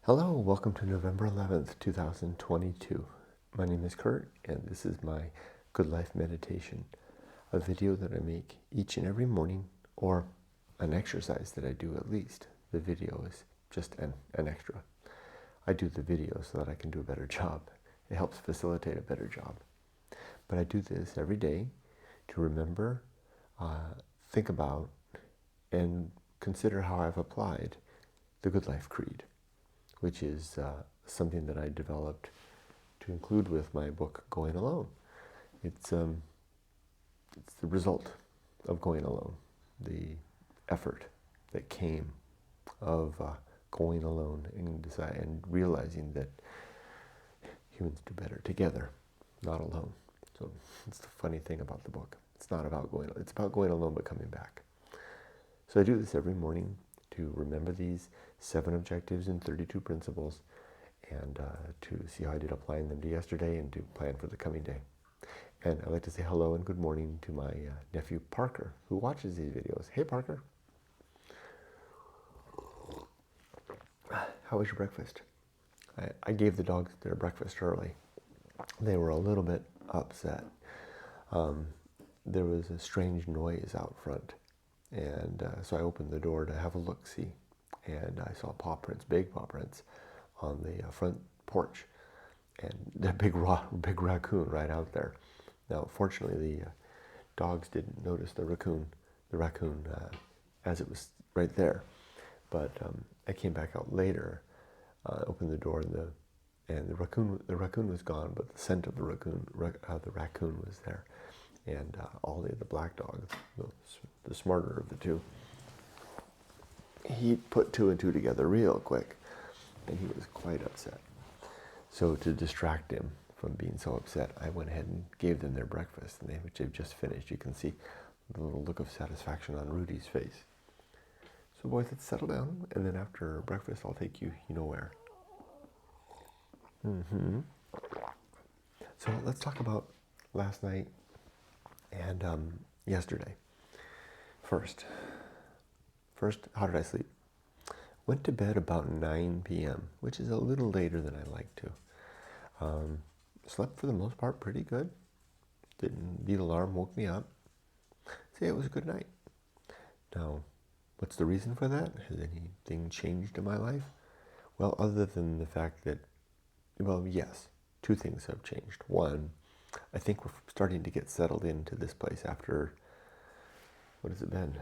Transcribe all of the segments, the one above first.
Hello, welcome to November 11th, 2022. My name is Kurt, and this is my Good Life Meditation, a video that I make each and every morning, or an exercise that I do at least. The video is just an extra. I do the video so that I can do a better job. It helps facilitate a better job. But I do this every day to remember, think about, and consider how I've applied the Good Life Creed, which is something that I developed to include with my book, Going Alone. It's the result of going alone, the effort that came of going alone and realizing that humans do better together, not alone. So it's the funny thing about the book. It's not about it's about going alone but coming back. So I do this every morning to remember these 7 objectives and 32 principles, and to see how I did applying them to yesterday and to plan for the coming day. And I'd like to say hello and good morning to my nephew Parker, who watches these videos. Hey Parker. How was your breakfast? I gave the dogs their breakfast early. They were a little bit upset. There was a strange noise out front, and so I opened the door to have a look-see, and I saw paw prints, big paw prints, on the front porch, and the big raccoon right out there. Now, fortunately, the dogs didn't notice the raccoon as it was right there. But I came back out later, opened the door, and the raccoon was gone, but the scent of the raccoon was there, and Ollie, the black dog, the smarter of the two, he put 2 and 2 together real quick, and he was quite upset. So to distract him from being so upset, I went ahead and gave them their breakfast, which they've just finished. You can see the little look of satisfaction on Rudy's face. So boys, let's settle down, and then after breakfast, I'll take you where. So let's talk about last night and yesterday. First, how did I sleep? Went to bed about 9 p.m., which is a little later than I like to. Slept for the most part pretty good. The alarm woke me up. Say it was a good night. Now, what's the reason for that? Has anything changed in my life? Well, other than the fact that, yes, 2 things have changed. One, I think we're starting to get settled into this place after, what has it been?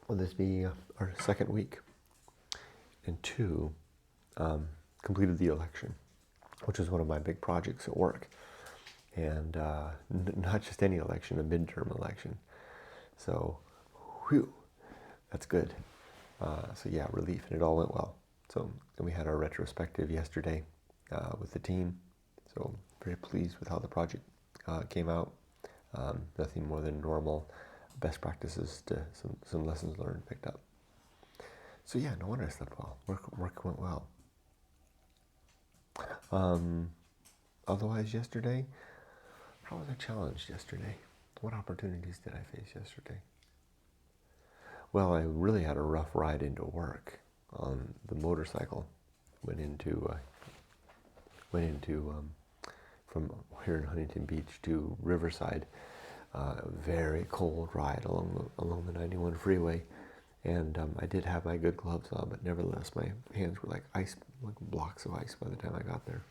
Will this be our 2nd week? And 2, completed the election, which is one of my big projects at work. And not just any election, a midterm election. So, whew, that's good. So yeah, relief, and it all went well. So then we had our retrospective yesterday with the team. So very pleased with how the project came out. Nothing more than normal best practices to some lessons learned picked up. So yeah, no wonder I slept well. Work went well. Otherwise, yesterday, how was I challenged yesterday? What opportunities did I face yesterday? Well, I really had a rough ride into work on the motorcycle. Went into from here in Huntington Beach to Riverside. A very cold ride along the 91 freeway, and I did have my good gloves on, but nevertheless my hands were like ice, like blocks of ice by the time I got there.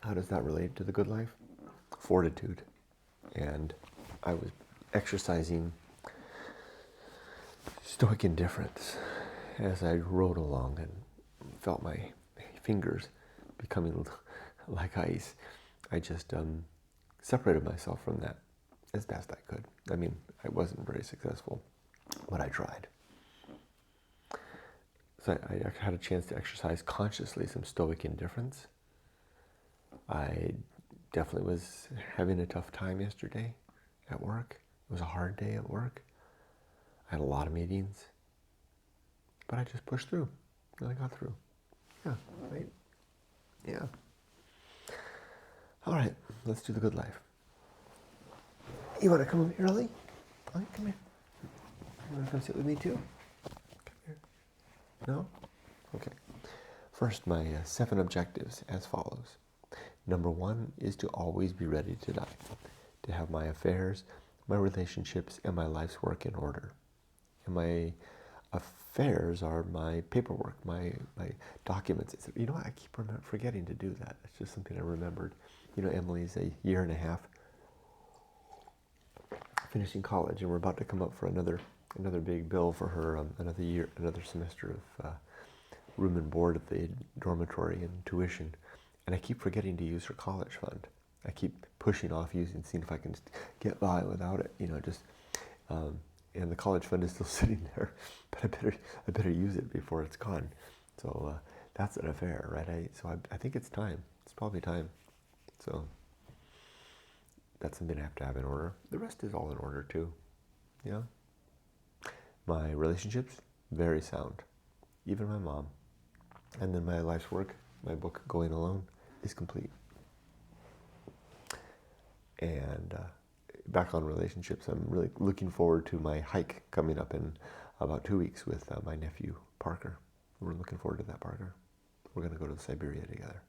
How does that relate to the good life? Fortitude. And I was exercising stoic indifference as I rode along and felt my fingers becoming like ice. I just separated myself from that as best I could. I mean, I wasn't very successful, but I tried. So I had a chance to exercise consciously some stoic indifference. I definitely was having a tough time yesterday at work. It was a hard day at work. I had a lot of meetings, but I just pushed through, and I got through. Yeah, right? Yeah. All right, let's do the good life. You want to come early? Oh, come here. You want to come sit with me too? Come here. No? Okay. First, my 7 objectives as follows. Number 1 is to always be ready to die, to have my affairs, my relationships, and my life's work in order. And my affairs are my paperwork, my documents. You know what? I keep forgetting to do that. It's just something I remembered. You know, Emily's a year and a half finishing college, and we're about to come up for another big bill for her, another semester of room and board at the dormitory and tuition. And I keep forgetting to use her college fund. I keep pushing off seeing if I can just get by without it, and the college fund is still sitting there, but I better use it before it's gone. So that's an affair, right? I think it's time. It's probably time. So that's something I have to have in order. The rest is all in order too. Yeah. My relationships, very sound. Even my mom. And then my life's work, my book, Going Alone, is complete. And back on relationships, I'm really looking forward to my hike coming up in about 2 weeks with my nephew, Parker. We're looking forward to that, Parker. We're going to go to Siberia together.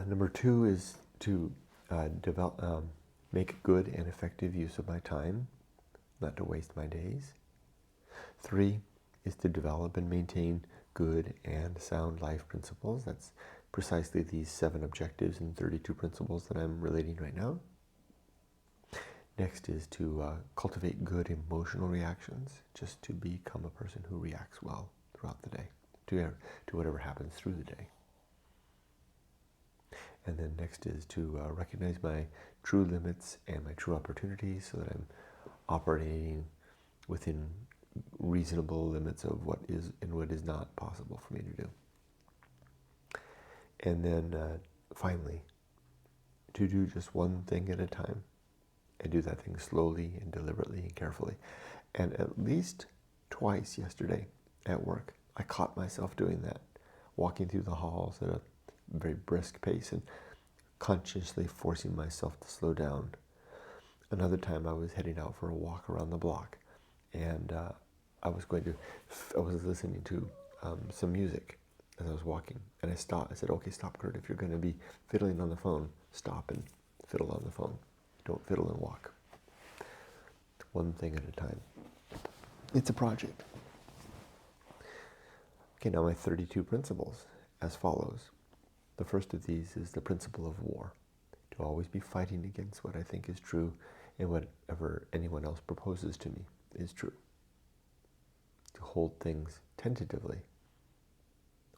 Number 2 is to make good and effective use of my time, not to waste my days. 3 is to develop and maintain good and sound life principles. That's precisely these 7 objectives and 32 principles that I'm relating right now. Next is to cultivate good emotional reactions, just to become a person who reacts well throughout the day, to whatever happens through the day. And then next is to recognize my true limits and my true opportunities so that I'm operating within reasonable limits of what is and what is not possible for me to do. And then finally, to do just one thing at a time and do that thing slowly and deliberately and carefully. And at least twice yesterday at work, I caught myself doing that, walking through the halls at a very brisk pace and consciously forcing myself to slow down. Another time I was heading out for a walk around the block, and I was listening to some music as I was walking, and I stopped. I said, "Okay, stop, Kurt. If you're going to be fiddling on the phone, stop and fiddle on the phone. Don't fiddle and walk. One thing at a time." It's a project. Okay, now my 32 principles as follows. The first of these is the principle of war, to always be fighting against what I think is true and whatever anyone else proposes to me is true. To hold things tentatively,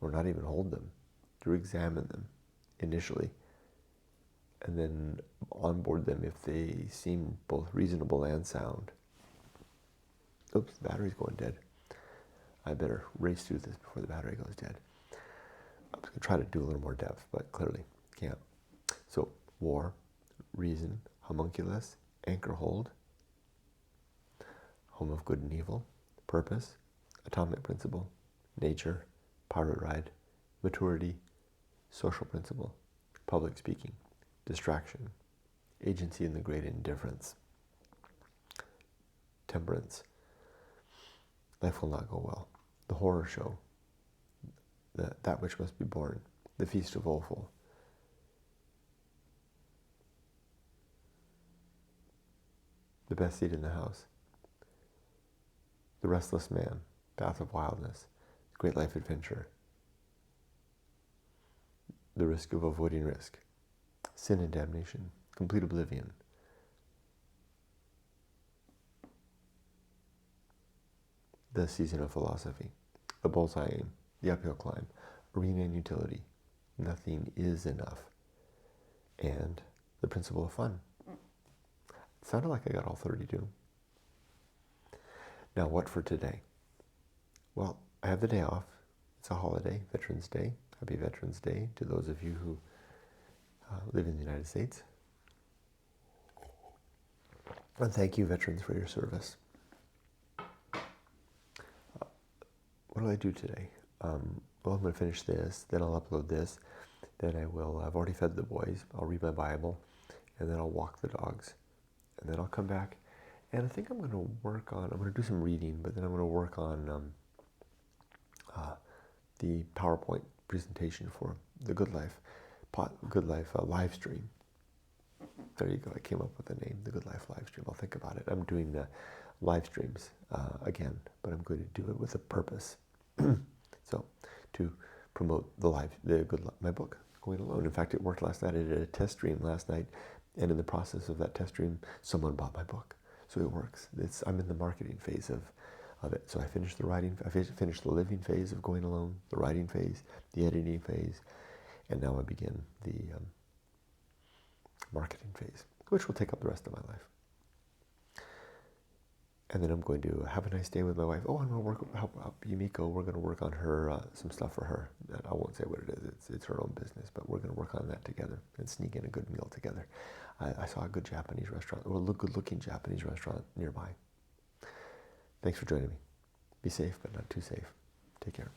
or not even hold them, to examine them initially, and then onboard them if they seem both reasonable and sound. Oops, the battery's going dead. I better race through this before the battery goes dead. I was going to try to do a little more depth, but clearly can't. So, war, reason, homunculus, anchor hold, home of good and evil, purpose, atomic principle, nature, pirate ride, maturity, social principle, public speaking, distraction, agency in the great indifference, temperance, life will not go well, the horror show, that which must be born, the feast of Offal, the best seat in the house, the restless man, path of wildness, great life adventure, the risk of avoiding risk, sin and damnation, complete oblivion, the season of philosophy, the bullseye aim, the uphill climb, arena and utility, nothing is enough, and the principle of fun. It sounded like I got all 32. Now what for today? Well, I have the day off. It's a holiday, Veterans Day. Happy Veterans Day to those of you who live in the United States. And thank you, veterans, for your service. What do I do today? Well, I'm going to finish this, then I'll upload this, Then I've already fed the boys, I'll read my Bible, and then I'll walk the dogs. And then I'll come back, and I think I'm going to do some reading, but then I'm going to work on the PowerPoint presentation for the Good Life live stream. There you go, I came up with the name, the Good Life live stream. I'll think about it. I'm doing the live streams again, but I'm going to do it with a purpose. So, to promote my book, Going Alone. In fact, it worked last night. I did a test stream last night, and in the process of that test stream, someone bought my book. So it works. I'm in the marketing phase of it. So I finished the writing, I finished the living phase of Going Alone, the writing phase, the editing phase, and now I begin the marketing phase, which will take up the rest of my life. And then I'm going to have a nice day with my wife. Oh, I'm going to help Yumiko. We're going to work on her, some stuff for her. I won't say what it is. It's her own business, but we're going to work on that together and sneak in a good meal together. I saw a good Japanese restaurant, or a good-looking Japanese restaurant nearby. Thanks for joining me. Be safe, but not too safe. Take care.